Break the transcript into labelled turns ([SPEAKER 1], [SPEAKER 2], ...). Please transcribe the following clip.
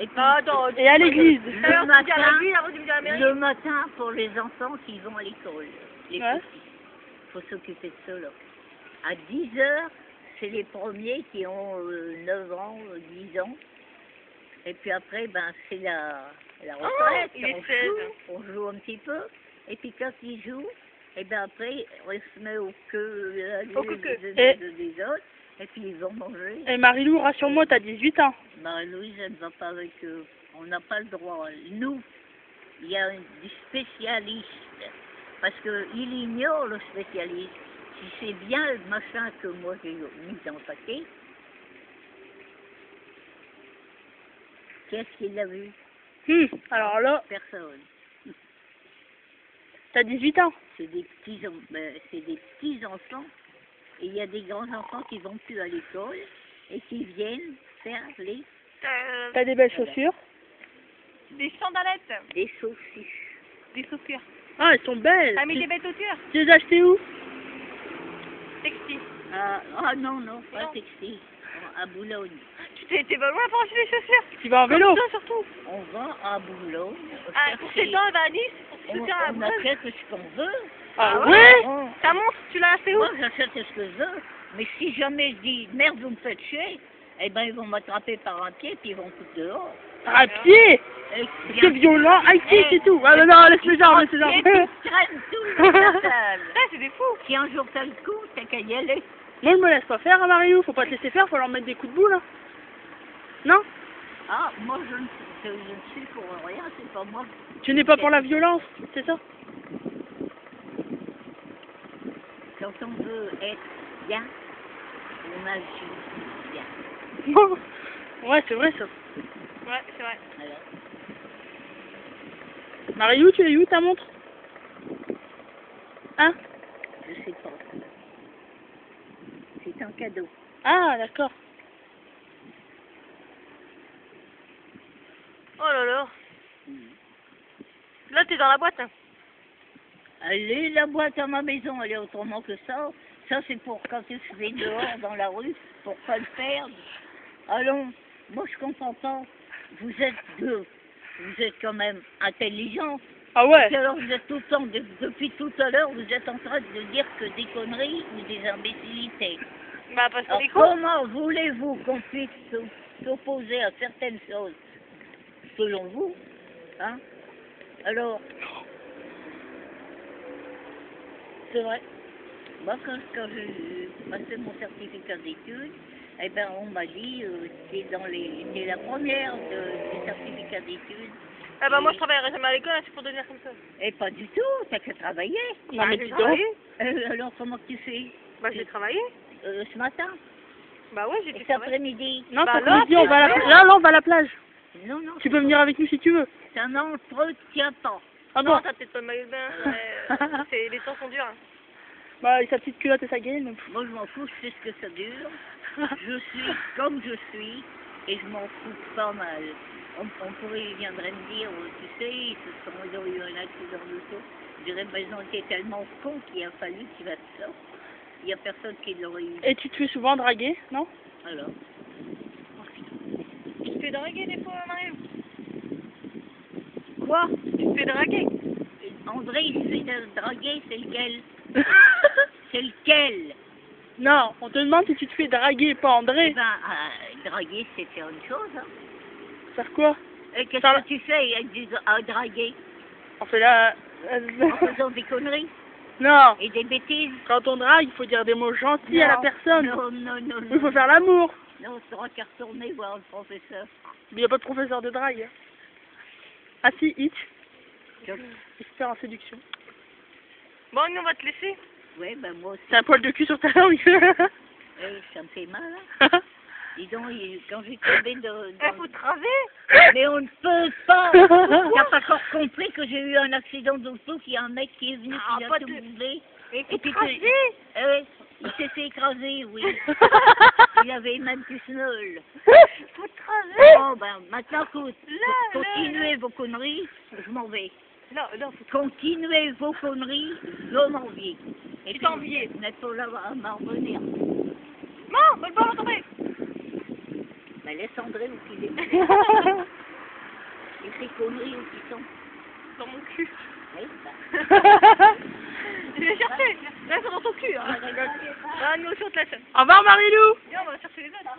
[SPEAKER 1] Et puis,
[SPEAKER 2] Et à l'église.
[SPEAKER 1] le matin, pour les enfants qui vont à l'école. Les
[SPEAKER 2] Ouais.
[SPEAKER 1] petits. Il faut s'occuper de cela. À 10 heures, c'est les premiers qui ont 9 ans, 10 ans. Et puis après, ben, c'est la retraite.
[SPEAKER 3] il est 16.
[SPEAKER 1] On joue un petit peu. Et puis quand ils jouent, et ben après, on se met au queue des autres. Et puis ils vont manger.
[SPEAKER 2] Et Marie-Lou, rassure-moi, t'as 18 ans.
[SPEAKER 1] Marie-Louise, elle ne va pas avec eux. On n'a pas le droit. Nous, il y a des spécialistes. Parce qu'il ignore le spécialiste. Si c'est bien le machin que moi j'ai mis dans le paquet, qu'est-ce qu'il a vu?
[SPEAKER 2] Alors là,
[SPEAKER 1] Personne.
[SPEAKER 2] t'as 18 ans.
[SPEAKER 1] C'est des petits enfants. Et il y a des grands-enfants qui vont plus à l'école et qui viennent faire
[SPEAKER 2] T'as des belles chaussures.
[SPEAKER 3] Des sandalettes.
[SPEAKER 1] des saucisses.
[SPEAKER 3] Des chaussures.
[SPEAKER 2] Ah, elles sont belles.
[SPEAKER 3] Ah, mais des bêtes auteurs.
[SPEAKER 2] Tu les as achetées où?
[SPEAKER 3] Textile.
[SPEAKER 1] Ah non, pas textile. À Boulogne.
[SPEAKER 3] T'es pas loin pour acheter des chaussures.
[SPEAKER 2] Tu vas en vélo.
[SPEAKER 3] Ça, surtout.
[SPEAKER 1] On va à Boulogne.
[SPEAKER 3] Ah, pour ses dents, elle va à Nice. Pour
[SPEAKER 1] On
[SPEAKER 3] se faire à Boulogne.
[SPEAKER 1] achète ce qu'on veut.
[SPEAKER 2] Ah ouais?
[SPEAKER 3] Ta montre, tu l'as acheté où?
[SPEAKER 1] Moi, j'achète ce que je veux. Mais si jamais je dis merde, vous me faites chier, eh ben ils vont m'attraper par un pied puis ils vont foutre dehors.
[SPEAKER 2] À pied?
[SPEAKER 1] Et
[SPEAKER 2] C'est violent. Ah, ici, c'est tout. Ah non, laisse-le genre, laisse-le genre.
[SPEAKER 1] Et puis ils traînent tout le salle.
[SPEAKER 3] Ah, c'est des fous.
[SPEAKER 1] Si un jour t'as le coup, t'as qu'à y aller.
[SPEAKER 2] Moi, je me laisse pas faire, hein, Marie-Lou. Faut pas te laisser faire, faut leur mettre des coups de boule. Hein. Non?
[SPEAKER 1] Ah, moi je ne suis pour rien, c'est pas moi.
[SPEAKER 2] Tu n'es pas pour la violence, c'est ça?
[SPEAKER 1] Quand on veut être bien, on agit bien.
[SPEAKER 2] Bon. Ouais, c'est vrai ça.
[SPEAKER 3] Ouais, c'est vrai.
[SPEAKER 1] Alors,
[SPEAKER 2] Marie-Lou, tu l'as eu où ta montre? Hein?
[SPEAKER 1] je sais pas. C'est un cadeau.
[SPEAKER 2] Ah, d'accord.
[SPEAKER 3] Oh là là. Là, t'es dans la boîte. Hein.
[SPEAKER 1] Allez, la boîte à ma maison, elle est autrement que ça. Ça, c'est pour quand tu fais dehors, dans la rue, pour pas le perdre. Allons, moi, je comprends pas. Vous êtes deux. Vous êtes quand même intelligents.
[SPEAKER 2] Ah ouais?
[SPEAKER 1] Et alors, vous êtes tout le temps, depuis tout à l'heure, vous êtes en train de dire que des conneries ou des imbécilités.
[SPEAKER 3] Bah, parce qu'on
[SPEAKER 1] Alors,
[SPEAKER 3] est con.
[SPEAKER 1] comment voulez-vous qu'on puisse s'opposer à certaines choses, selon vous, hein? Alors, c'est vrai. Moi, quand j'ai passé mon certificat d'études, eh ben, on m'a dit, t'es la première des certificats d'études.
[SPEAKER 3] Ah bah, moi, je travaillerai jamais à l'école, c'est pour devenir comme ça.
[SPEAKER 1] Et pas du tout, t'as qu'à travailler.
[SPEAKER 2] Non, mais
[SPEAKER 3] j'ai
[SPEAKER 2] dis donc.
[SPEAKER 3] travaillé.
[SPEAKER 1] Alors, comment tu fais?
[SPEAKER 3] Bah, j'ai travaillé.
[SPEAKER 1] Ce matin
[SPEAKER 3] Bah ouais, j'ai
[SPEAKER 1] et
[SPEAKER 3] dû
[SPEAKER 1] cet
[SPEAKER 3] travailler.
[SPEAKER 1] après-midi?
[SPEAKER 2] Non,
[SPEAKER 3] Bah
[SPEAKER 2] cet
[SPEAKER 3] là,
[SPEAKER 2] après-midi, on va à la
[SPEAKER 3] c'est-
[SPEAKER 2] plage. Là, on va à la plage.
[SPEAKER 1] Non,
[SPEAKER 2] Tu peux venir avec nous si tu veux.
[SPEAKER 1] ça n'entretient pas.
[SPEAKER 2] Ah
[SPEAKER 3] Non,
[SPEAKER 2] bon?
[SPEAKER 3] t'as peut-être pas le maillot de bain. Les temps sont durs. Hein.
[SPEAKER 2] Bah, avec sa petite culotte et sa gaine.
[SPEAKER 1] Moi, je m'en fous, je sais ce que ça dure. Je suis comme je suis et je m'en fous pas mal. On viendrait me dire, tu sais, ils ont eu un accident d'auto. Je dirais, ben, ils ont été tellement cons qu'il a fallu qu'ils fassent ça. Il n'y a personne qui l'aurait eu.
[SPEAKER 2] Et tu te fais souvent draguer, non?
[SPEAKER 1] Alors,
[SPEAKER 3] Tu te fais draguer des fois, Mario?
[SPEAKER 1] quoi?
[SPEAKER 3] Tu te fais draguer?
[SPEAKER 1] André, il se fait draguer, c'est lequel? C'est lequel?
[SPEAKER 2] Non, on te demande si tu te fais draguer, pas
[SPEAKER 1] Eh
[SPEAKER 2] André.
[SPEAKER 1] ben, draguer, c'est faire une chose. Hein.
[SPEAKER 2] Faire quoi?
[SPEAKER 1] Et qu'est-ce
[SPEAKER 2] Faire-
[SPEAKER 1] que tu fais à draguer?
[SPEAKER 2] On fait la...
[SPEAKER 1] En faisant des conneries
[SPEAKER 2] Non,
[SPEAKER 1] et des bêtises?
[SPEAKER 2] quand on drague, il faut dire des mots gentils à la
[SPEAKER 1] Non,
[SPEAKER 2] personne.
[SPEAKER 1] Non, non, non,
[SPEAKER 2] Il faut
[SPEAKER 1] non.
[SPEAKER 2] faire l'amour.
[SPEAKER 1] Non, on sera qu'à retourner voir le professeur.
[SPEAKER 2] Mais il n'y a pas de professeur de drague. Ah si, Hitch,
[SPEAKER 1] Donc,
[SPEAKER 2] expert en séduction.
[SPEAKER 3] Bon, nous, on va te laisser.
[SPEAKER 1] ouais, ben moi aussi,
[SPEAKER 2] C'est un poil de cul sur ta langue.
[SPEAKER 1] ça me fait mal. Hein. Dis donc, quand j'ai tombé
[SPEAKER 3] Faut te raser.
[SPEAKER 1] Mais on ne peut pas. T'as pas encore compris que j'ai eu un accident d'auto, qu'il y a un mec qui est venu,
[SPEAKER 3] Ah,
[SPEAKER 1] qui a
[SPEAKER 3] pas
[SPEAKER 1] tout
[SPEAKER 3] de-
[SPEAKER 1] boulé.
[SPEAKER 3] Et faut te
[SPEAKER 1] puis
[SPEAKER 3] raser.
[SPEAKER 1] il s'est fait écraser, oui. Il avait même plus snol.
[SPEAKER 3] Faut te raser.
[SPEAKER 1] Bon, ben, maintenant, continuez vos conneries, je m'en vais.
[SPEAKER 3] Là, faut te
[SPEAKER 1] Continuez vos conneries, je m'en vais. Et
[SPEAKER 3] Tu t'enviais.
[SPEAKER 1] vous n'êtes pas là à m'en revenir.
[SPEAKER 3] Non, faut le pas tomber.
[SPEAKER 1] Ben, laisse André vous filer. tes conneries où tu sont.
[SPEAKER 2] Dans mon cul.
[SPEAKER 1] Oui, bah.
[SPEAKER 3] Je vais chercher. Là, c'est dans ton cul. Hein.
[SPEAKER 1] Ah,
[SPEAKER 3] Ah, nous aussi, on te la chaîne.
[SPEAKER 2] Au revoir Marilou.
[SPEAKER 3] Viens, on va chercher les autres.